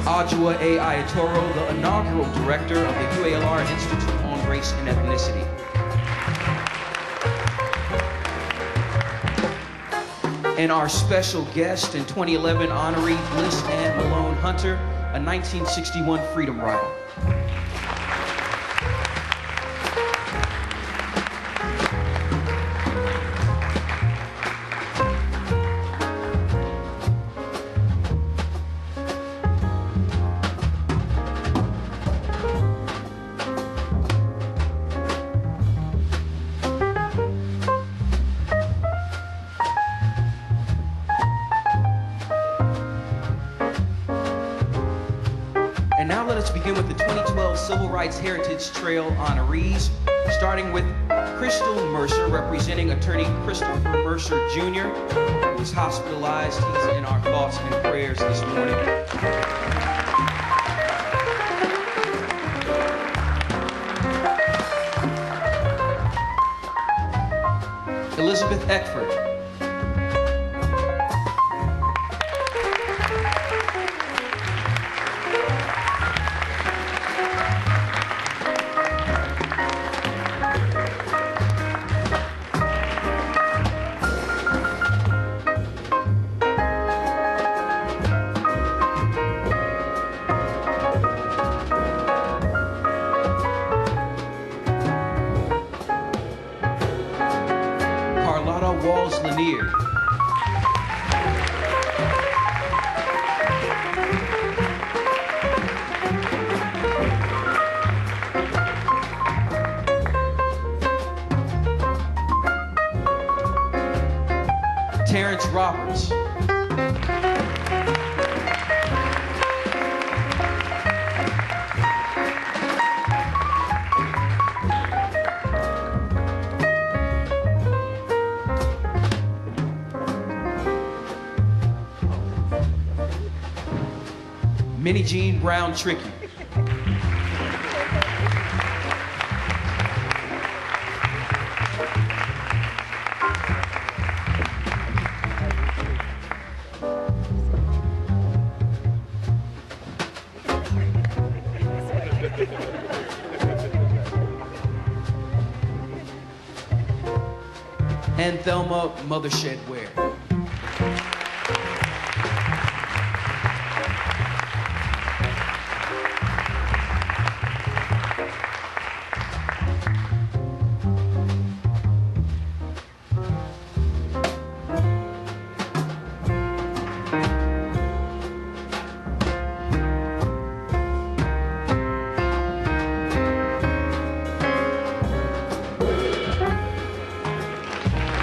Ajua A. Ayatoro, the inaugural director of the UALR Institute on Race and Ethnicity. And our special guest and 2011 honoree, Bliss Ann Malone Hunter, a 1961 Freedom Rider. And now let us begin with the 2012 Civil Rights Heritage Trail honorees, starting with Crystal Mercer, representing attorney Christopher Mercer Jr., who was hospitalized. He's in our thoughts and prayers this morning. Elizabeth Eckford. Walls Lanier. Terrence Roberts. Minnie Jean Brown Trickey. And Thelma Mothershed Ware.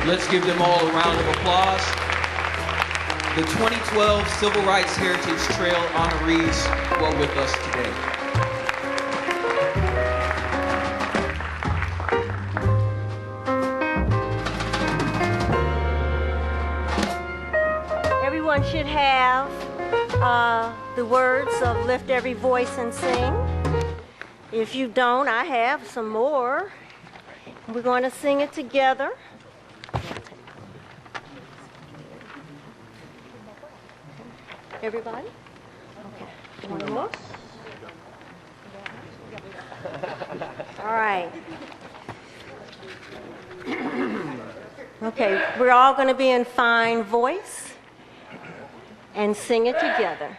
Let's give them all a round of applause. The 2012 Civil Rights Heritage Trail honorees who are with us today. Everyone should have the words of Lift Every Voice and Sing. If you don't, I have some more. We're going to sing it together. Everybody? Okay. One more? All right. Okay, we're all going to be in fine voice and sing it together.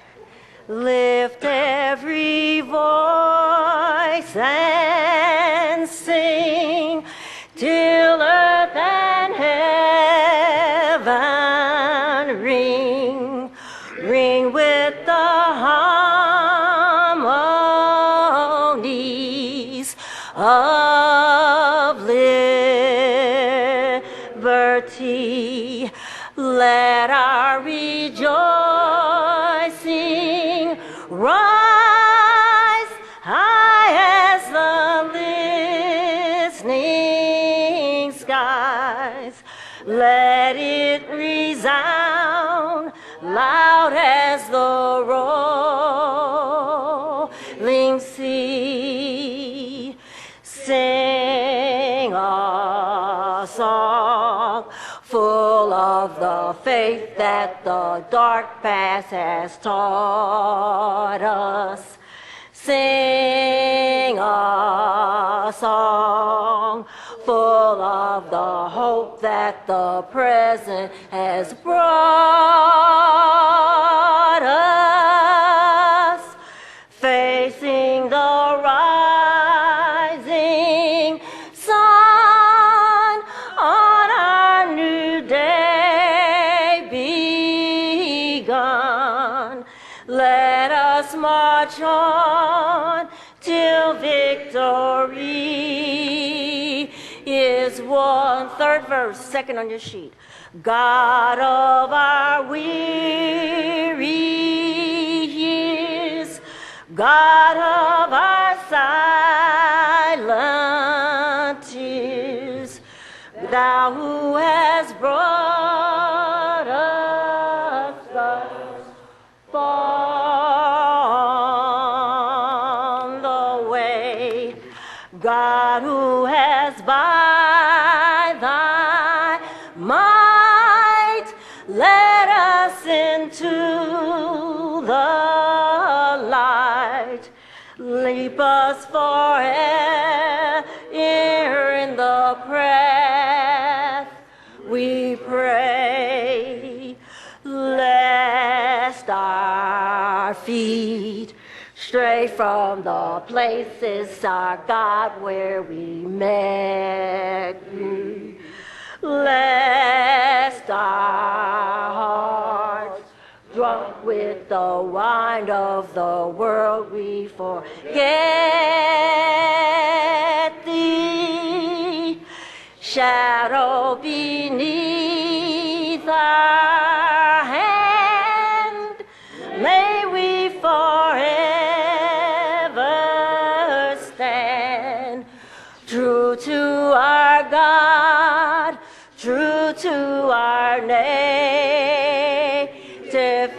Lift every voice and sing till earth and heaven ring. Ring with the harmonies of liberty. Let our rejoicing rise high as the listening skies. Let it resound loud as the rolling sea. Sing a song full of the faith faith that the dark past has taught us. Sing a song full of the hope that the present has brought us, facing the rising sun on our new day begun. Let us march on till victory is won. Third verse, second on your sheet. God of our weary years, God of our silent tears, thou who has brought us thus far on the way, God who has by thy might led us into the light, leap us forever in the breath, we pray, lest our feet stray from the places, our God, where we met you, lest our hearts, drunk with the wine of the world, we forget thee. Shadow beneath our hand, may we forever stand, true to our God, true to our native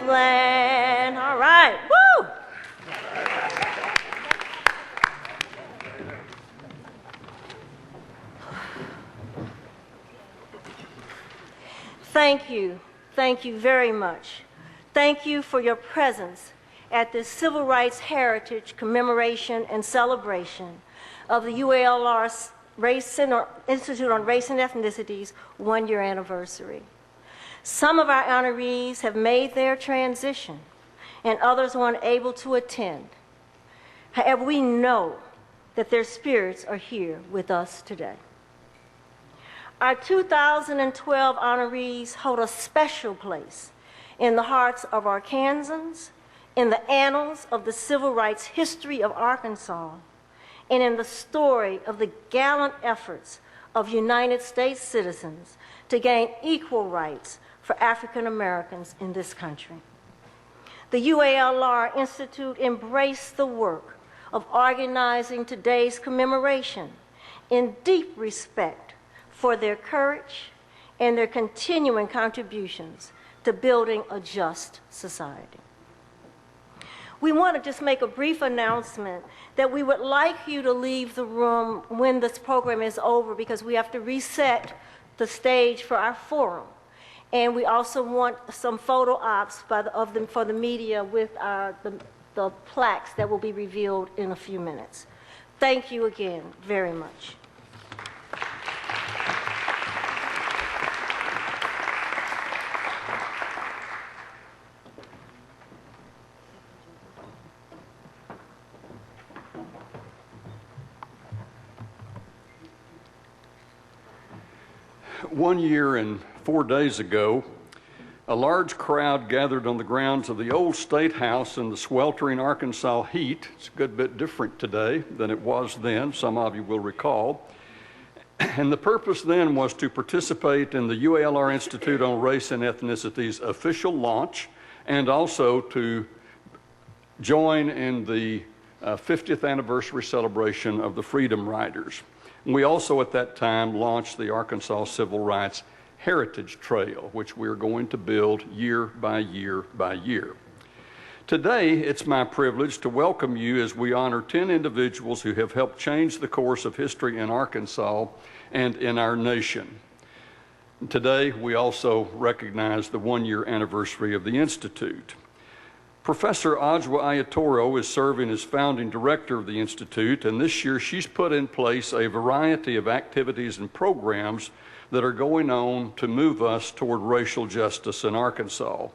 land. All right, woo! Thank you very much. Thank you for your presence at this Civil Rights Heritage Commemoration and Celebration of the UALR Institute on Race and Ethnicity's one-year anniversary. Some of our honorees have made their transition, and others were unable to attend. However, we know that their spirits are here with us today. Our 2012 honorees hold a special place in the hearts of Arkansans, in the annals of the civil rights history of Arkansas, and in the story of the gallant efforts of United States citizens to gain equal rights for African Americans in this country. The UALR Institute embraced the work of organizing today's commemoration in deep respect for their courage and their continuing contributions to building a just society. We want to just make a brief announcement that we would like you to leave the room when this program is over, because we have to reset the stage for our forum. And we also want some photo ops for the media with the plaques that will be revealed in a few minutes. Thank you again very much. One year and 4 days ago, a large crowd gathered on the grounds of the old State House in the sweltering Arkansas heat. It's a good bit different today than it was then, some of you will recall. And the purpose then was to participate in the UALR Institute on Race and Ethnicity's official launch, and also to join in the 50th anniversary celebration of the Freedom Riders. We also at that time launched the Arkansas Civil Rights Heritage Trail, which we're going to build year by year by year. Today, it's my privilege to welcome you as we honor 10 individuals who have helped change the course of history in Arkansas and in our nation. Today, we also recognize the one-year anniversary of the Institute. Professor Ajwa Ayatoro is serving as founding director of the Institute, and this year she's put in place a variety of activities and programs that are going on to move us toward racial justice in Arkansas.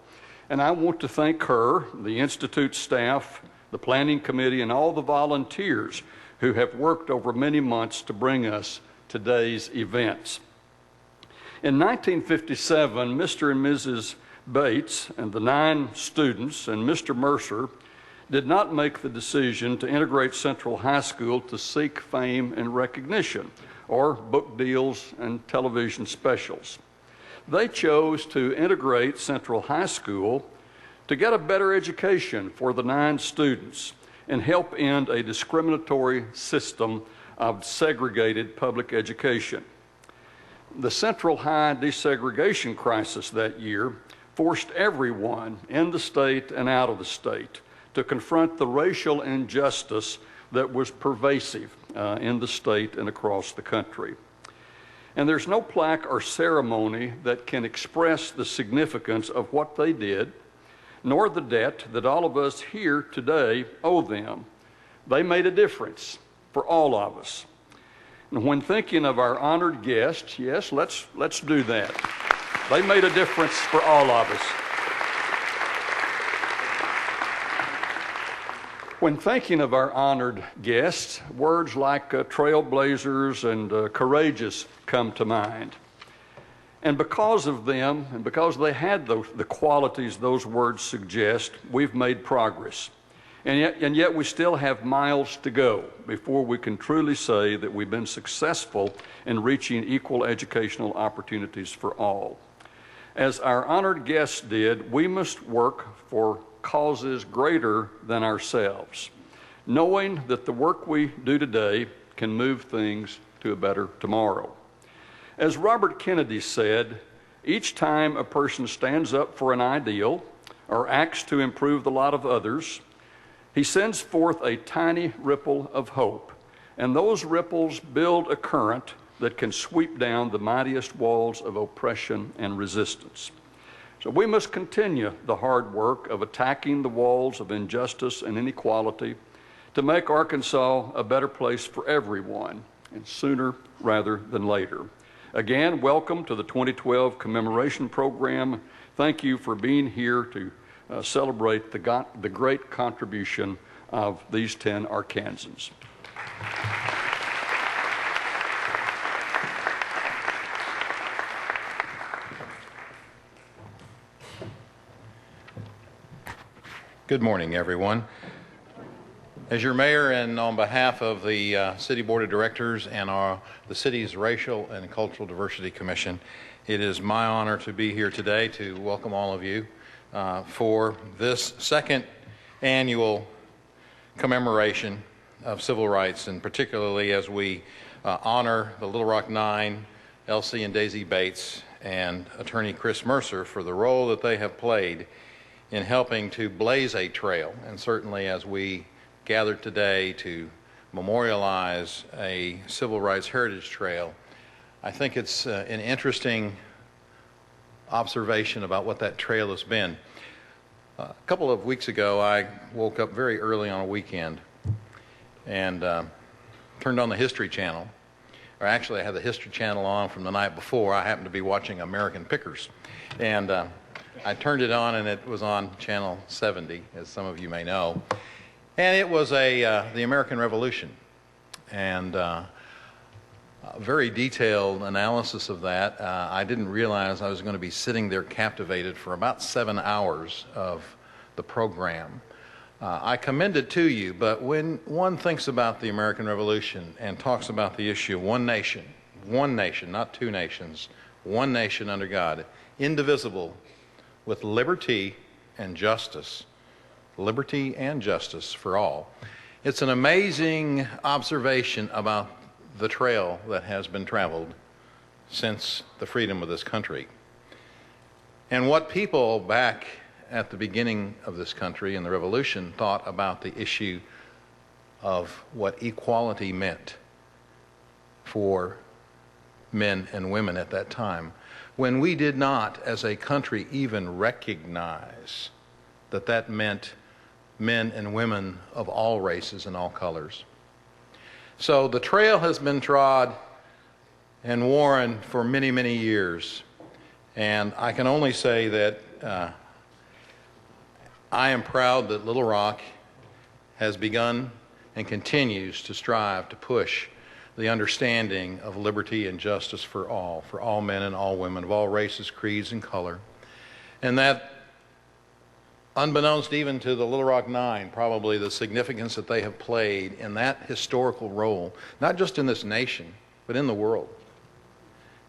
And I want to thank her, the Institute staff, the planning committee, and all the volunteers who have worked over many months to bring us today's events. In 1957, Mr. and Mrs. Bates and the 9 students and Mr. Mercer did not make the decision to integrate Central High School to seek fame and recognition or book deals and television specials. They chose to integrate Central High School to get a better education for the 9 students and help end a discriminatory system of segregated public education. The Central High desegregation crisis that year forced everyone in the state and out of the state to confront the racial injustice that was pervasive in the state and across the country. And there's no plaque or ceremony that can express the significance of what they did, nor the debt that all of us here today owe them. They made a difference for all of us. And when thinking of our honored guests, yes, let's do that. They made a difference for all of us. When thinking of our honored guests, words like trailblazers and courageous come to mind. And because of them, and because they had the qualities those words suggest, we've made progress. And yet we still have miles to go before we can truly say that we've been successful in reaching equal educational opportunities for all. As our honored guests did, we must work for causes greater than ourselves, knowing that the work we do today can move things to a better tomorrow. As Robert Kennedy said, each time a person stands up for an ideal or acts to improve the lot of others, he sends forth a tiny ripple of hope, and those ripples build a current that can sweep down the mightiest walls of oppression and resistance. So we must continue the hard work of attacking the walls of injustice and inequality to make Arkansas a better place for everyone, and sooner rather than later. Again, welcome to the 2012 Commemoration Program. Thank you for being here to celebrate the great contribution of these 10 Arkansans. Good morning, everyone. As your mayor and on behalf of the City Board of Directors and the city's Racial and Cultural Diversity Commission, it is my honor to be here today to welcome all of you for this second annual commemoration of civil rights, and particularly as we honor the Little Rock Nine, Elsie and Daisy Bates, and Attorney Chris Mercer for the role that they have played in helping to blaze a trail. And certainly as we gathered today to memorialize a civil rights heritage trail, I think it's an interesting observation about what that trail has been. A couple of weeks ago, I woke up very early on a weekend and turned on the History Channel. Or actually, I had the History Channel on from the night before. I happened to be watching American Pickers. And I turned it on, and it was on Channel 70, as some of you may know. And it was the American Revolution. And a very detailed analysis of that. I didn't realize I was going to be sitting there captivated for about 7 hours of the program. I commend it to you, but when one thinks about the American Revolution and talks about the issue of one nation, not two nations, one nation under God, indivisible, with liberty and justice for all. It's an amazing observation about the trail that has been traveled since the freedom of this country. And what people back at the beginning of this country and the revolution thought about the issue of what equality meant for men and women at that time when we did not, as a country, even recognize that that meant men and women of all races and all colors. So the trail has been trod and worn for many, many years. And I can only say that I am proud that Little Rock has begun and continues to strive to push the understanding of liberty and justice for all men and all women of all races, creeds, and color. And that, unbeknownst even to the Little Rock Nine, probably the significance that they have played in that historical role, not just in this nation, but in the world,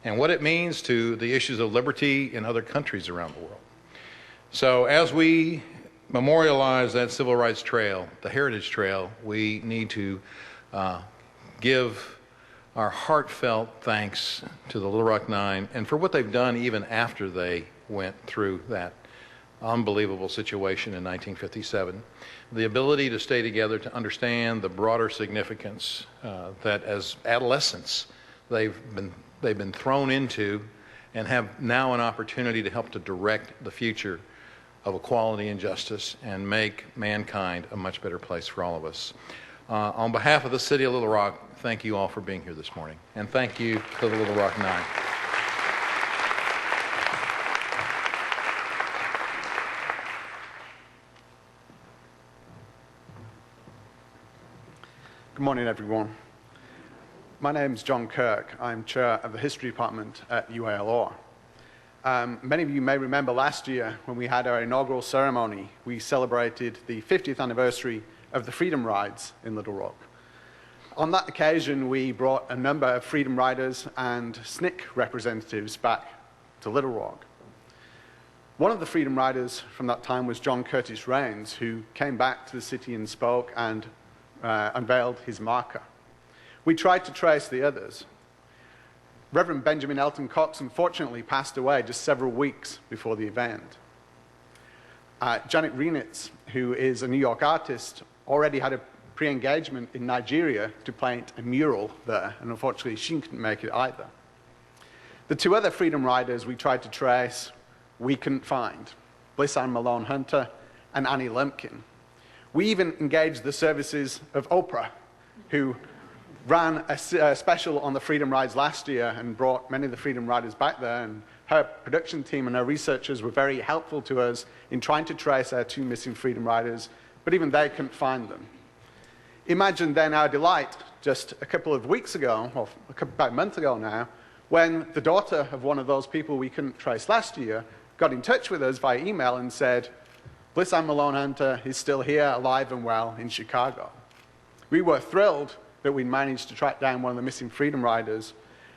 and what it means to the issues of liberty in other countries around the world. So as we memorialize that Civil Rights Trail, the Heritage Trail, we need to give our heartfelt thanks to the Little Rock Nine and for what they've done even after they went through that unbelievable situation in 1957. The ability to stay together, to understand the broader significance that as adolescents they've been thrown into and have now an opportunity to help to direct the future of equality and justice and make mankind a much better place for all of us. On behalf of the City of Little Rock, thank you all for being here this morning. And thank you to the Little Rock Nine. Good morning, everyone. My name is John Kirk. I'm chair of the History Department at UALR. Many of you may remember last year when we had our inaugural ceremony, we celebrated the 50th anniversary of the Freedom Rides in Little Rock. On that occasion, we brought a number of Freedom Riders and SNCC representatives back to Little Rock. One of the Freedom Riders from that time was John Curtis Raines, who came back to the city and spoke and unveiled his marker. We tried to trace the others. Reverend Benjamin Elton Cox unfortunately passed away just several weeks before the event. Janet Renitz, who is a New York artist, already had a pre-engagement in Nigeria to paint a mural there, and unfortunately she couldn't make it either. The two other Freedom Riders we tried to trace, we couldn't find: Bliss Ann Malone Hunter and Annie Lumpkin. We even engaged the services of Oprah, who ran a special on the Freedom Rides last year and brought many of the Freedom Riders back there, and her production team and her researchers were very helpful to us in trying to trace our two missing Freedom Riders, but even they couldn't find them. Imagine then our delight just a couple of weeks ago, or about a month ago now, when the daughter of one of those people we couldn't trace last year got in touch with us via email and said, Bliss Ann Malone Hunter is still here, alive and well, in Chicago. We were thrilled that we managed to track down one of the missing Freedom Riders,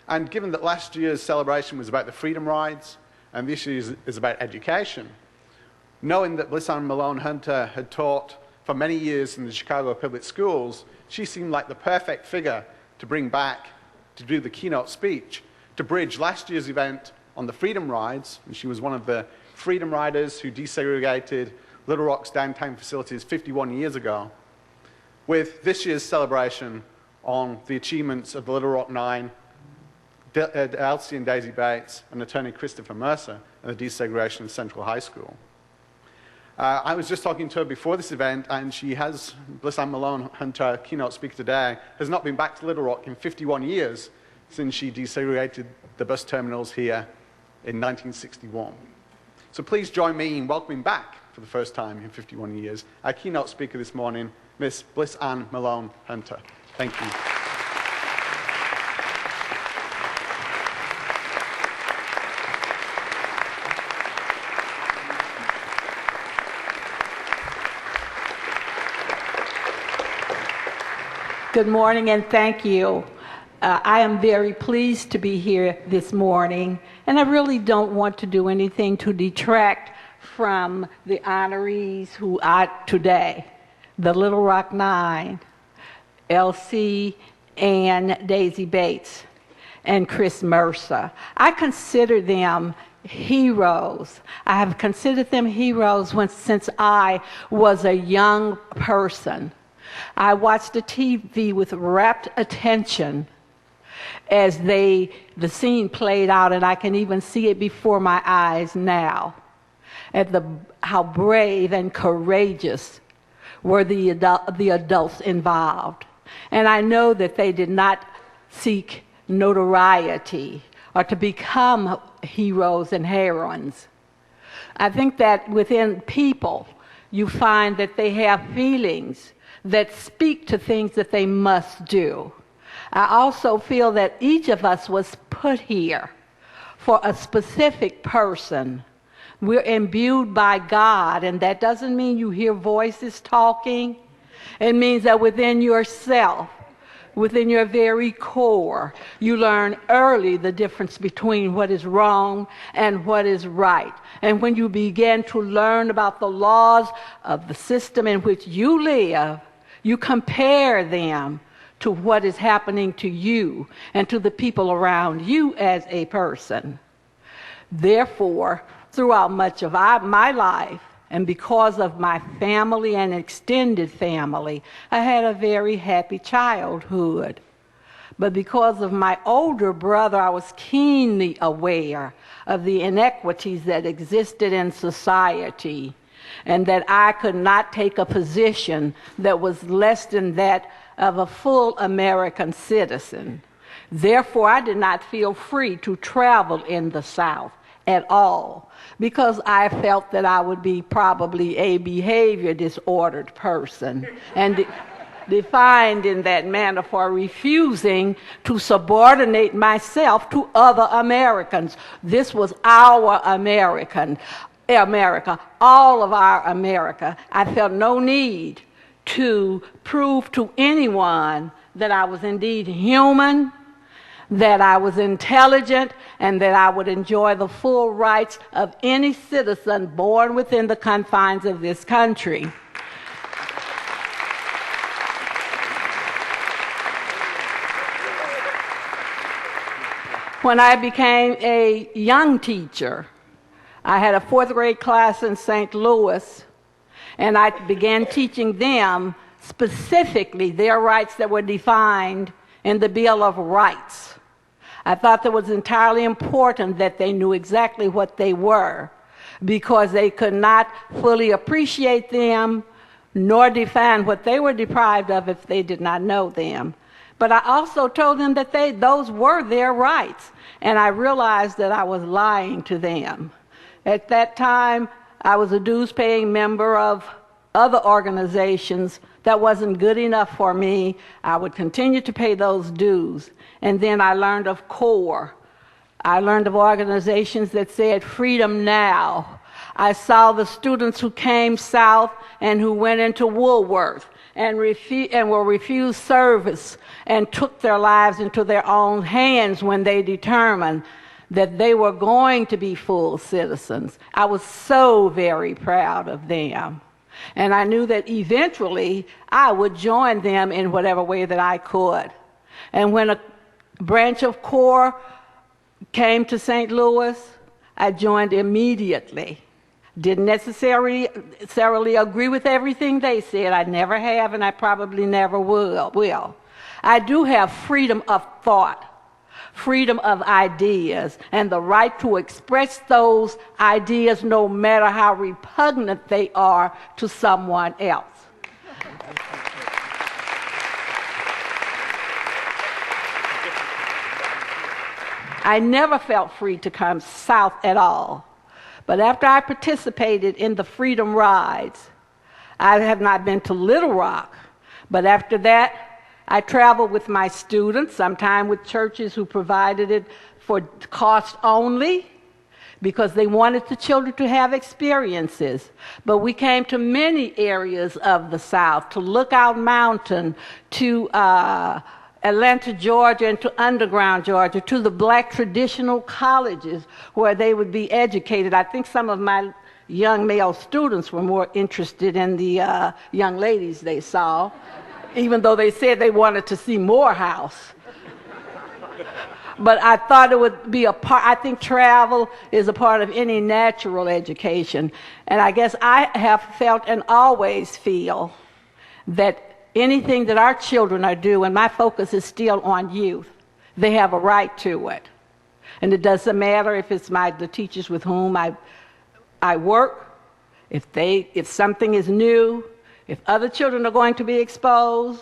and given that last year's celebration was about the Freedom Rides, and this year is about education, knowing that Bliss Ann Malone Hunter had taught for many years in the Chicago public schools, she seemed like the perfect figure to bring back to do the keynote speech, to bridge last year's event on the Freedom Rides, and she was one of the Freedom Riders who desegregated Little Rock's downtown facilities 51 years ago, with this year's celebration on the achievements of the Little Rock Nine, Elsie and Daisy Bates, and attorney Christopher Mercer, and the desegregation of Central High School. I was just talking to her before this event, and she has, Bliss Ann Malone Hunter, keynote speaker today, has not been back to Little Rock in 51 years since she desegregated the bus terminals here in 1961. So please join me in welcoming back, for the first time in 51 years, our keynote speaker this morning, Miss Bliss Ann Malone Hunter. Thank you. Good morning and thank you. I am very pleased to be here this morning, and I really don't want to do anything to detract from the honorees who are today, the Little Rock Nine, Elsie and Daisy Bates, and Chris Mercer. I consider them heroes. I have considered them heroes since I was a young person. I watched the TV with rapt attention as the scene played out, and I can even see it before my eyes now, at how brave and courageous were the adults involved. And I know that they did not seek notoriety or to become heroes and heroines. I think that within people, you find that they have feelings that speak to things that they must do. I also feel that each of us was put here for a specific person. We're imbued by God, and that doesn't mean you hear voices talking. It means that within yourself, within your very core, you learn early the difference between what is wrong and what is right. And when you begin to learn about the laws of the system in which you live, you compare them to what is happening to you and to the people around you as a person. Therefore, throughout much of my life, and because of my family and extended family, I had a very happy childhood. But because of my older brother, I was keenly aware of the inequities that existed in society, and that I could not take a position that was less than that of a full American citizen. Therefore, I did not feel free to travel in the South at all, because I felt that I would be probably a behavior disordered person and defined in that manner for refusing to subordinate myself to other Americans. This was our America, all of our America. I felt no need to prove to anyone that I was indeed human, that I was intelligent, and that I would enjoy the full rights of any citizen born within the confines of this country. When I became a young teacher, I had a fourth grade class in St. Louis, and I began teaching them specifically their rights that were defined in the Bill of Rights. I thought that it was entirely important that they knew exactly what they were, because they could not fully appreciate them nor define what they were deprived of if they did not know them. But I also told them that those were their rights, and I realized that I was lying to them. At that time, I was a dues-paying member of other organizations. That wasn't good enough for me. I would continue to pay those dues. And then I learned of CORE. I learned of organizations that said freedom now. I saw the students who came south and who went into Woolworth and were refused service and took their lives into their own hands when they determined that they were going to be full citizens. I was so very proud of them. And I knew that eventually I would join them in whatever way that I could. And when a branch of CORE came to St. Louis, I joined immediately. Didn't necessarily agree with everything they said. I never have, and I probably never will. I do have freedom of thought, freedom of ideas, and the right to express those ideas no matter how repugnant they are to someone else. I never felt free to come south at all. But after I participated in the Freedom Rides, I have not been to Little Rock, but after that, I traveled with my students, sometimes with churches who provided it for cost only, because they wanted the children to have experiences. But we came to many areas of the South, to Lookout Mountain, to Atlanta, Georgia, and to Underground, Georgia, to the black traditional colleges where they would be educated. I think some of my young male students were more interested in the young ladies they saw, even though they said they wanted to see Morehouse. But I thought it would be a part. I think travel is a part of any natural education. And I guess I have felt and always feel that anything that our children are doing, my focus is still on youth. They have a right to it. And it doesn't matter if it's the teachers with whom I work, if something is new, if other children are going to be exposed.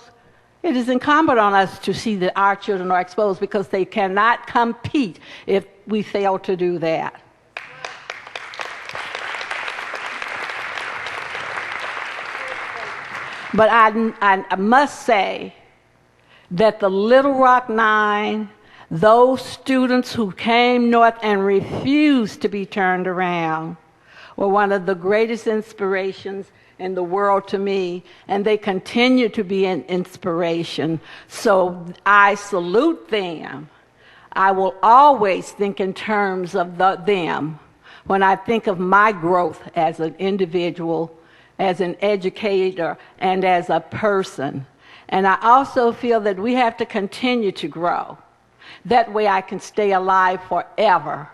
It is incumbent on us to see that our children are exposed, because they cannot compete if we fail to do that. But I must say that the Little Rock Nine, those students who came north and refused to be turned around, were one of the greatest inspirations in the world to me, and they continue to be an inspiration. So I salute them. I will always think in terms of them when I think of my growth as an individual, as an educator, and as a person. And I also feel that we have to continue to grow. That way I can stay alive forever.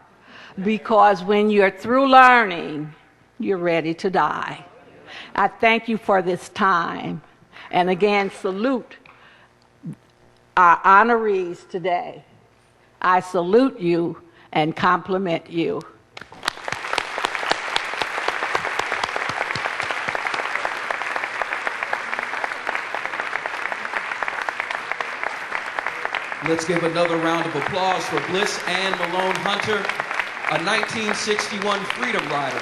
Because when you're through learning, you're ready to die. I thank you for this time. And again, salute our honorees today. I salute you and compliment you. Let's give another round of applause for Bliss Ann Malone Hunter, a 1961 Freedom Rider.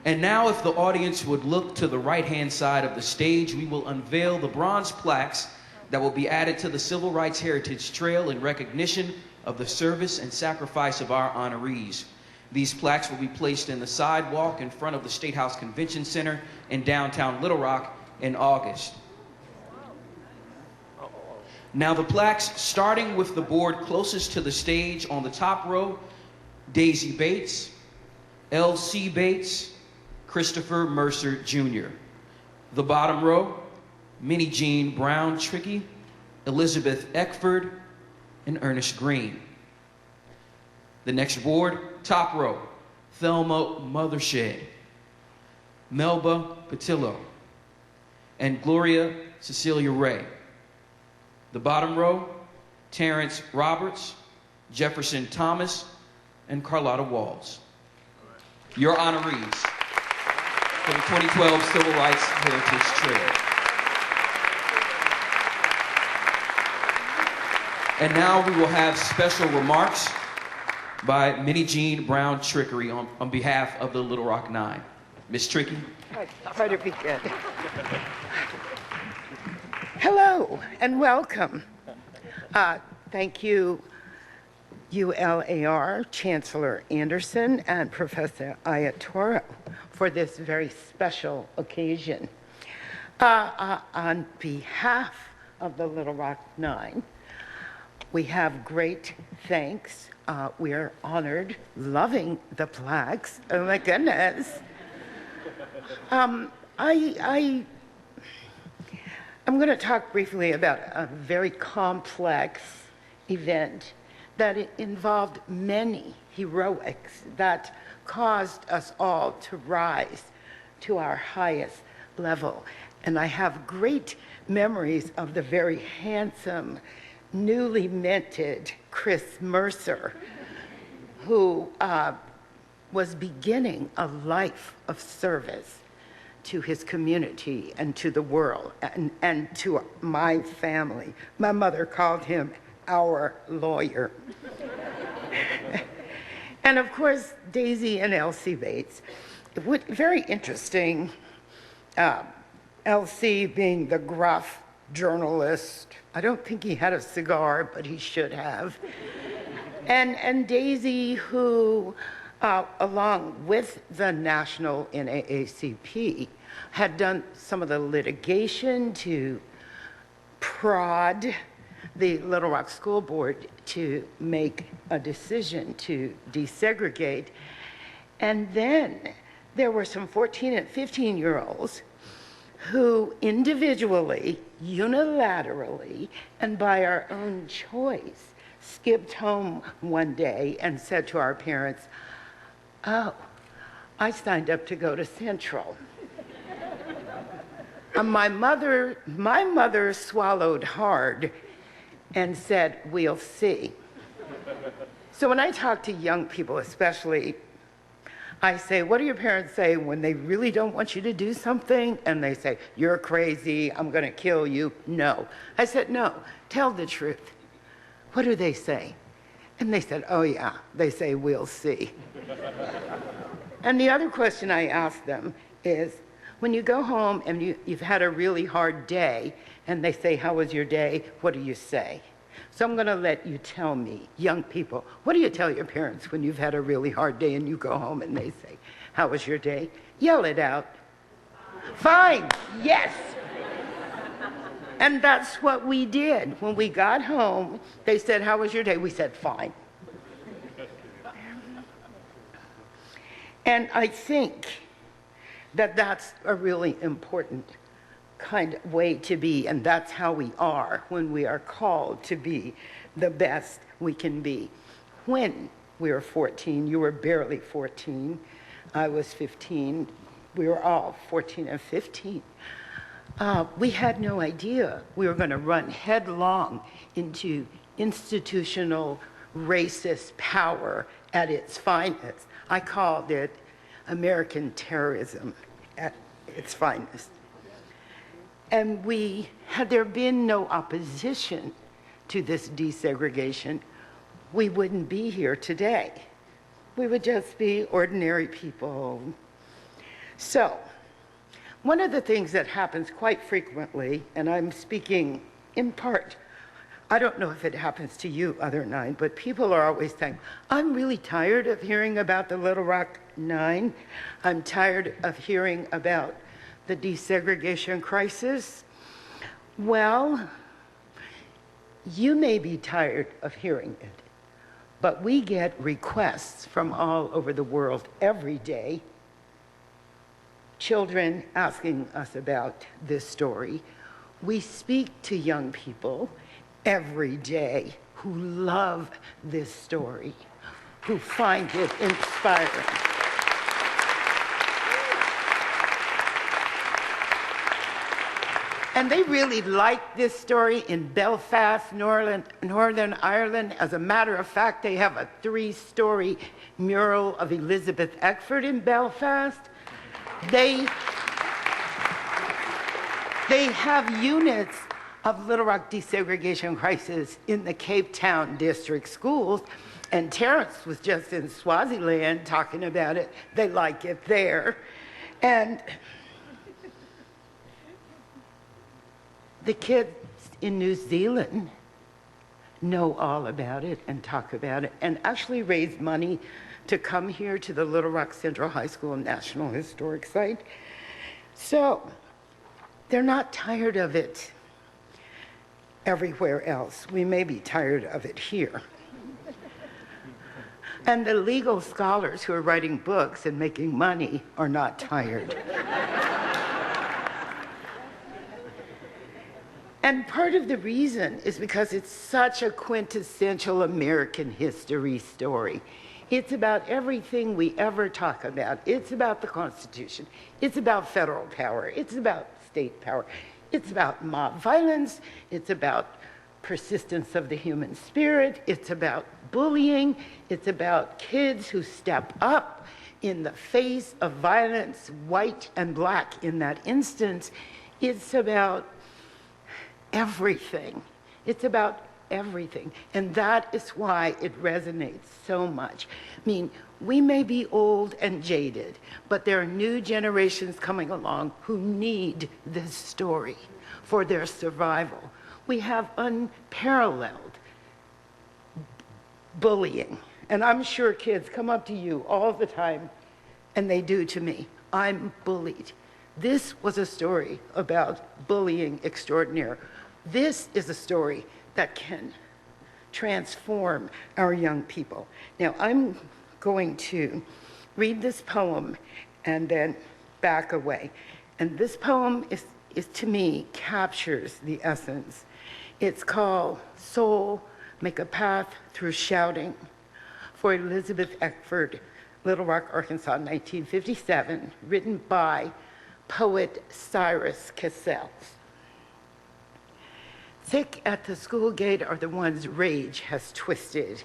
And now, if the audience would look to the right-hand side of the stage, we will unveil the bronze plaques that will be added to the Civil Rights Heritage Trail in recognition of the service and sacrifice of our honorees. These plaques will be placed in the sidewalk in front of the State House Convention Center in downtown Little Rock in August. Now the plaques, starting with the board closest to the stage on the top row, Daisy Bates, L.C. Bates, Christopher Mercer Jr. The bottom row, Minnie Jean Brown Trickey, Elizabeth Eckford, and Ernest Green. The next board, top row, Thelma Mothershed, Melba Patillo, and Gloria Cecilia Ray. The bottom row, Terrence Roberts, Jefferson Thomas, and Carlotta Walls. Your honorees for the 2012 Civil Rights Heritage Trail. And now we will have special remarks by Minnie Jean Brown Trickery on behalf of the Little Rock Nine. Miss Trickey. Better be good. Hello and welcome. Thank you, UALR Chancellor Anderson and Professor Ayatoro, for this very special occasion. On behalf of the Little Rock Nine, we have great thanks. We are honored, loving the plaques. Oh my goodness. I'm going to talk briefly about a very complex event that involved many heroics that caused us all to rise to our highest level. And I have great memories of the very handsome, newly minted Chris Mercer, who was beginning a life of service to his community and to the world and to my family. My mother called him our lawyer. And of course, Daisy and L.C. Bates. Very interesting, L.C. being the gruff journalist. I don't think he had a cigar, but he should have. And Daisy, who, along with the national NAACP, had done some of the litigation to prod the Little Rock School Board to make a decision to desegregate. And then there were some 14 and 15-year-olds who individually, unilaterally, and by our own choice, skipped home one day and said to our parents, "Oh, I signed up to go to Central. My mother swallowed hard and said, "We'll see." So when I talk to young people especially, I say, what do your parents say when they really don't want you to do something? And they say, "You're crazy, I'm gonna kill you." No. I said, "No, tell the truth." What do they say? And they said, "Oh yeah," they say, "We'll see." And the other question I ask them is, when you go home and you've had a really hard day, and they say, "How was your day?" What do you say? So I'm gonna let you tell me, young people, what do you tell your parents when you've had a really hard day and you go home and they say, "How was your day?" Yell it out. Fine, yes. And that's what we did. When we got home, they said, "How was your day?" We said, "Fine." And I think that that's a really important kind of way to be, and that's how we are when we are called to be the best we can be. When we were 14, you were barely 14, I was 15, we were all 14 and 15. We had no idea we were going to run headlong into institutional racist power at its finest. I called it American terrorism at its finest. And had there been no opposition to this desegregation, we wouldn't be here today. We would just be ordinary people. So, one of the things that happens quite frequently, and I'm speaking in part, I don't know if it happens to you, other nine, but people are always saying, "I'm really tired of hearing about the Little Rock Nine. I'm tired of hearing about the desegregation crisis." Well, you may be tired of hearing it, but we get requests from all over the world every day. Children asking us about this story. We speak to young people every day who love this story, who find it inspiring. And they really like this story in Belfast, Northern Ireland. As a matter of fact, they have a 3-story mural of Elizabeth Eckford in Belfast. They have units of Little Rock desegregation crisis in the Cape Town district schools, and Terrence was just in Swaziland talking about it. They like it there. And the kids in New Zealand know all about it and talk about it and actually raise money to come here to the Little Rock Central High School National Historic Site. So they're not tired of it everywhere else. We may be tired of it here. And the legal scholars who are writing books and making money are not tired. And part of the reason is because it's such a quintessential American history story. It's about everything we ever talk about. It's about the Constitution. It's about federal power. It's about state power. It's about mob violence. It's about persistence of the human spirit. It's about bullying. It's about kids who step up in the face of violence, white and black in that instance. It's about everything. It's about everything. And that is why it resonates so much. I mean, we may be old and jaded, but there are new generations coming along who need this story for their survival. We have unparalleled bullying. And I'm sure kids come up to you all the time, and they do to me. I'm bullied. This was a story about bullying extraordinaire. This is a story that can transform our young people. Now, I'm going to read this poem and then back away. And this poem is to me, captures the essence. It's called Soul, Make a Path Through Shouting, for Elizabeth Eckford, Little Rock, Arkansas, 1957, written by poet Cyrus Cassell. Thick at the school gate are the ones rage has twisted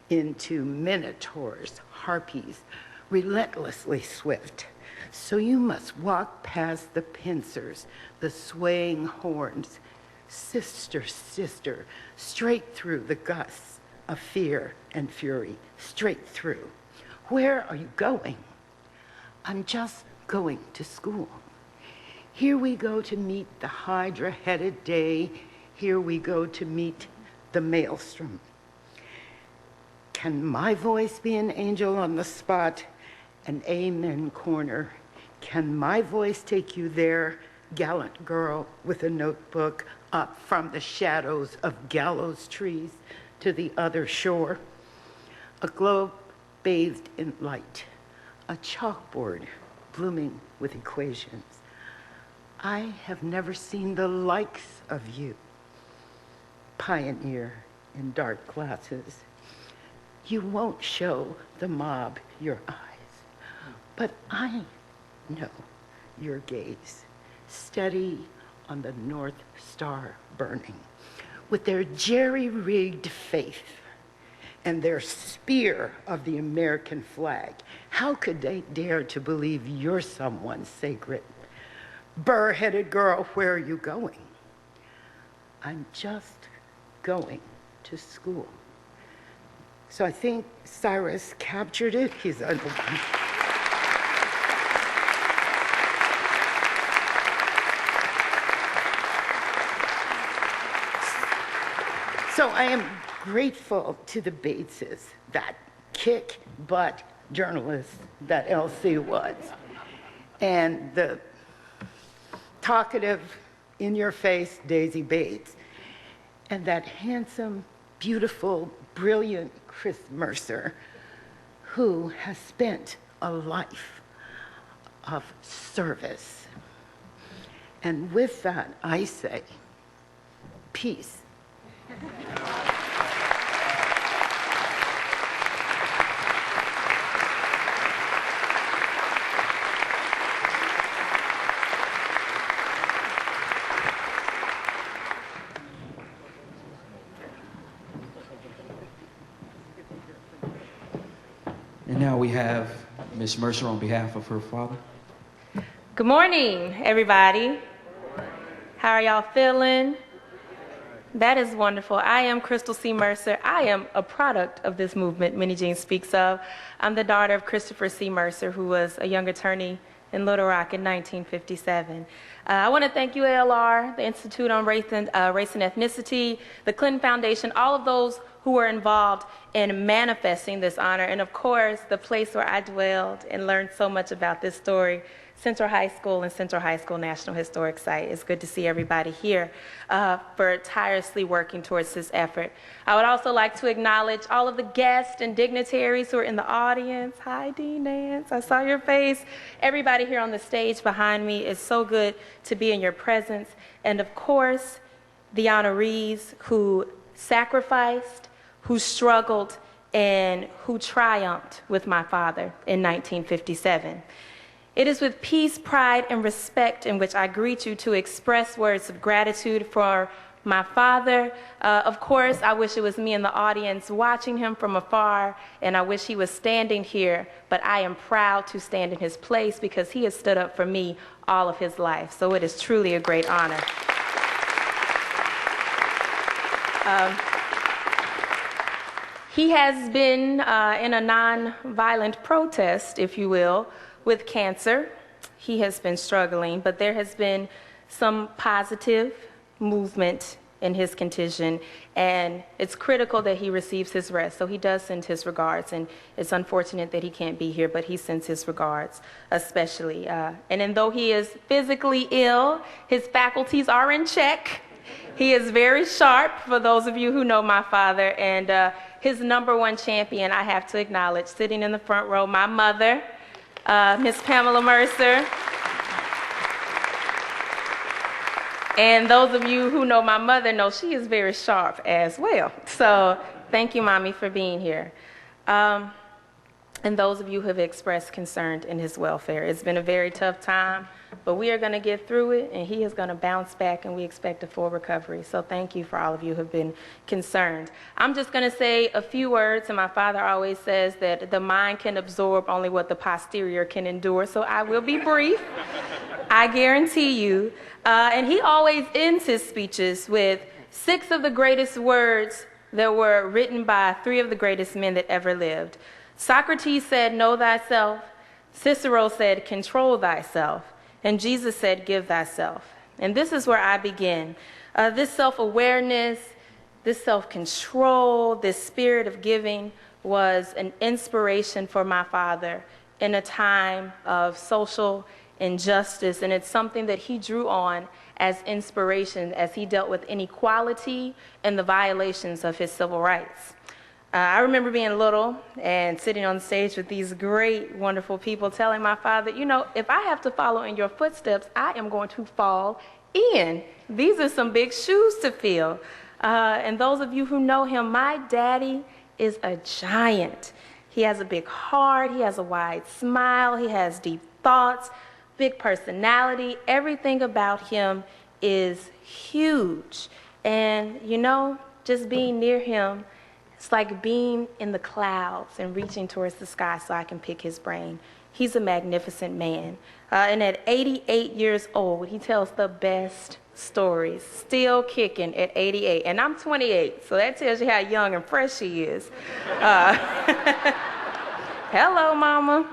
into minotaurs, harpies, relentlessly swift. So you must walk past the pincers, the swaying horns, sister, sister, straight through the gusts of fear and fury, straight through. Where are you going? I'm just going to school. Here we go to meet the hydra-headed day. Here we go to meet the maelstrom. Can my voice be an angel on the spot, an amen corner? Can my voice take you there, gallant girl with a notebook, up from the shadows of gallows trees to the other shore? A globe bathed in light, a chalkboard blooming with equations. I have never seen the likes of you, pioneer in dark glasses. You won't show the mob your eyes, but I know your gaze, steady on the North Star burning, with their jerry-rigged faith and their spear of the American flag. How could they dare to believe you're someone sacred? Burr-headed girl, where are you going? I'm just going to school. So I think Cyrus captured it. He's under. So I am grateful to the Bateses, that kick-butt journalist that Elsie was, and the talkative, in-your-face Daisy Bates, and that handsome, beautiful, brilliant Chris Mercer, who has spent a life of service. And with that, I say, peace. And now we have Ms. Mercer on behalf of her father. Good morning, everybody. How are y'all feeling? That is wonderful. I am Crystal C. Mercer. I am a product of this movement Minnie Jean speaks of. I'm the daughter of Christopher C. Mercer, who was a young attorney in Little Rock in 1957. I want to thank UALR, the Institute on Race and Ethnicity, the Clinton Foundation, all of those who were involved in manifesting this honor, and of course, the place where I dwelled and learned so much about this story, Central High School and Central High School National Historic Site. It's good to see everybody here for tirelessly working towards this effort. I would also like to acknowledge all of the guests and dignitaries who are in the audience. Hi, Dean Nance, I saw your face. Everybody here on the stage behind me, is so good to be in your presence. And of course, the honorees who sacrificed, who struggled, and who triumphed with my father in 1957. It is with peace, pride, and respect in which I greet you to express words of gratitude for my father. Of course, I wish it was me in the audience watching him from afar, and I wish he was standing here, but I am proud to stand in his place because he has stood up for me all of his life. So it is truly a great honor. He has been in a non-violent protest, if you will, with cancer. He has been struggling, but there has been some positive movement in his condition, and it's critical that he receives his rest. So he does send his regards, and it's unfortunate that he can't be here, but he sends his regards, especially. And though he is physically ill, his faculties are in check. He is very sharp, for those of you who know my father, and his #1 champion, I have to acknowledge, sitting in the front row, my mother, Miss Pamela Mercer. And those of you who know my mother know she is very sharp as well. So thank you, Mommy, for being here. and those of you who have expressed concern in his welfare. It's been a very tough time, but we are going to get through it, and he is going to bounce back, and we expect a full recovery. So thank you for all of you who have been concerned. I'm just going to say a few words, and my father always says that the mind can absorb only what the posterior can endure, so I will be brief. I guarantee you. And he always ends his speeches with 6 of the greatest words that were written by 3 of the greatest men that ever lived. Socrates said, know thyself. Cicero said, control thyself. And Jesus said, give thyself. And this is where I begin. This self-awareness, this self-control, this spirit of giving was an inspiration for my father in a time of social injustice. And it's something that he drew on as inspiration as he dealt with inequality and the violations of his civil rights. I remember being little and sitting on stage with these great, wonderful people telling my father, you know, if I have to follow in your footsteps, I am going to fall in. These are some big shoes to fill. And those of you who know him, my daddy is a giant. He has a big heart. He has a wide smile. He has deep thoughts, big personality. Everything about him is huge. And, you know, just being near him, it's like being in the clouds and reaching towards the sky so I can pick his brain. He's a magnificent man. And at 88 years old, he tells the best stories, still kicking at 88. And I'm 28, so that tells you how young and fresh he is. Hello, Mama.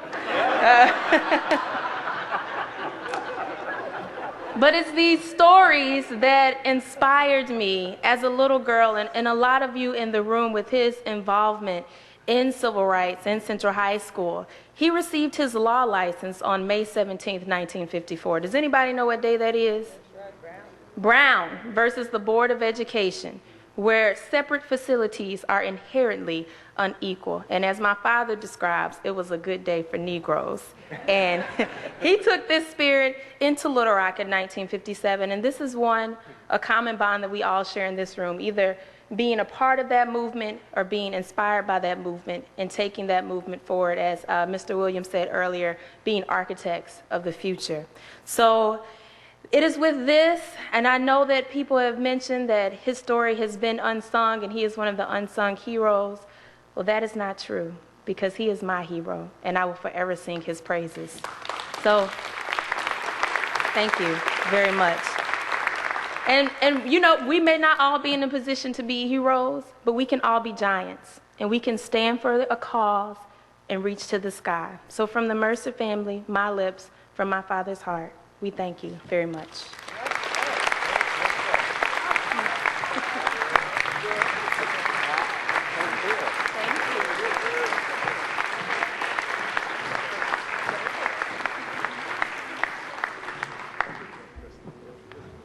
But it's these stories that inspired me as a little girl, and a lot of you in the room with his involvement in civil rights in Central High School. He received his law license on May 17th, 1954. Does anybody know what day that is? Brown versus the Board of Education, where separate facilities are inherently unequal. And as my father describes, it was a good day for Negroes. And he took this spirit into Little Rock in 1957, and this is a common bond that we all share in this room, either being a part of that movement or being inspired by that movement and taking that movement forward, as Mr. Williams said earlier, being architects of the future. So it is with this, and I know that people have mentioned that his story has been unsung and he is one of the unsung heroes. Well, that is not true, because he is my hero, and I will forever sing his praises. So, thank you very much. And you know, we may not all be in a position to be heroes, but we can all be giants, and we can stand for a cause and reach to the sky. So from the Mercer family, my lips, from my father's heart, we thank you very much.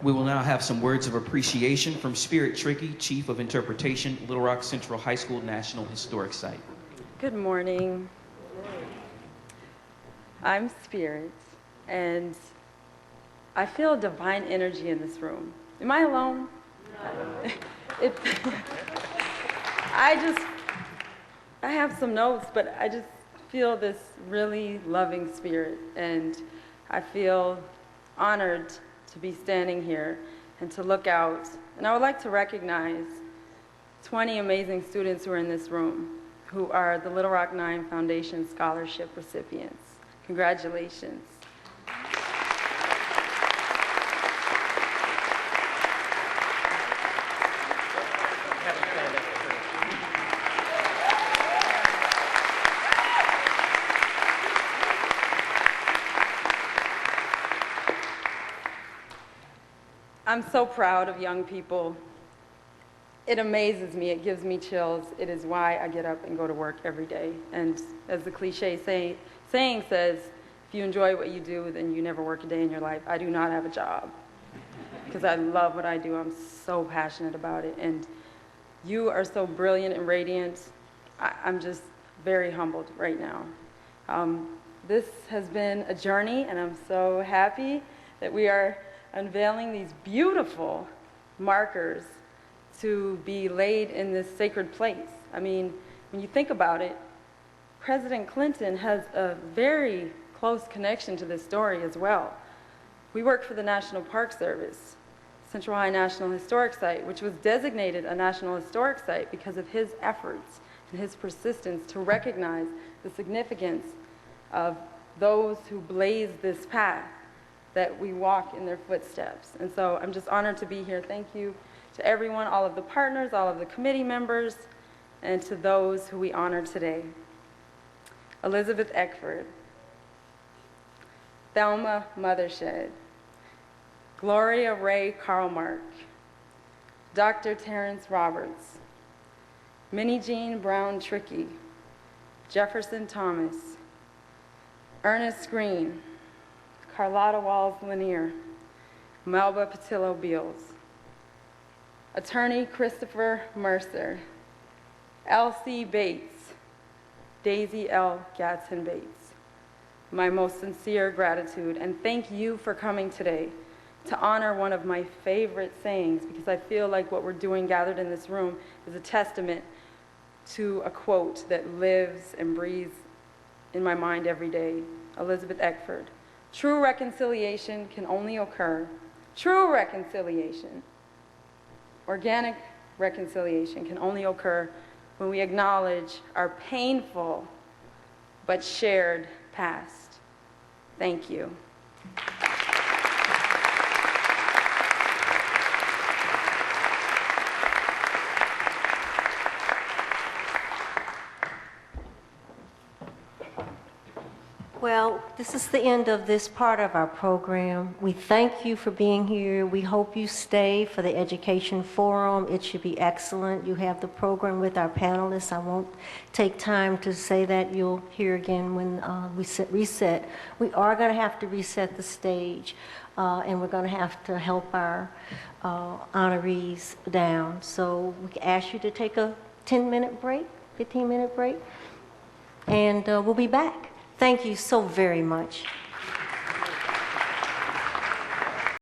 We will now have some words of appreciation from Spirit Trickey, Chief of Interpretation, Little Rock Central High School National Historic Site. Good morning. I'm Spirit, and I feel divine energy in this room. Am I alone? No. I have some notes, but I just feel this really loving spirit, and I feel honored to be standing here and to look out. And I would like to recognize 20 amazing students who are in this room, who are the Little Rock 9 Foundation Scholarship recipients. Congratulations. I'm so proud of young people. It amazes me, it gives me chills. It is why I get up and go to work every day. And as the cliche saying says, if you enjoy what you do, then you never work a day in your life. I do not have a job, because I love what I do. I'm so passionate about it. And you are so brilliant and radiant. I'm just very humbled right now. This has been a journey, and I'm so happy that we are unveiling these beautiful markers to be laid in this sacred place. I mean, when you think about it, President Clinton has a very close connection to this story as well. We work for the National Park Service, Central High National Historic Site, which was designated a National Historic Site because of his efforts and his persistence to recognize the significance of those who blazed this path, that we walk in their footsteps. And so I'm just honored to be here. Thank you to everyone, all of the partners, all of the committee members, and to those who we honor today. Elizabeth Eckford, Thelma Mothershed, Gloria Ray Karlmark, Dr. Terrence Roberts, Minnie Jean Brown Trickey, Jefferson Thomas, Ernest Green, Carlotta Walls Lanier, Melba Patillo Beals, Attorney Christopher Mercer, L.C. Bates, Daisy L. Gadsden Bates. My most sincere gratitude, and thank you for coming today to honor one of my favorite sayings, because I feel like what we're doing gathered in this room is a testament to a quote that lives and breathes in my mind every day. Elizabeth Eckford. True reconciliation can only occur, true reconciliation, organic reconciliation can only occur when we acknowledge our painful but shared past. Thank you. Well, this is the end of this part of our program. We thank you for being here. We hope you stay for the Education Forum. It should be excellent. You have the program with our panelists. I won't take time to say that. You'll hear again when we reset. We are going to have to reset the stage, and we're going to have to help our honorees down. So we ask you to take a 10-minute break, 15-minute break, and we'll be back. Thank you so very much.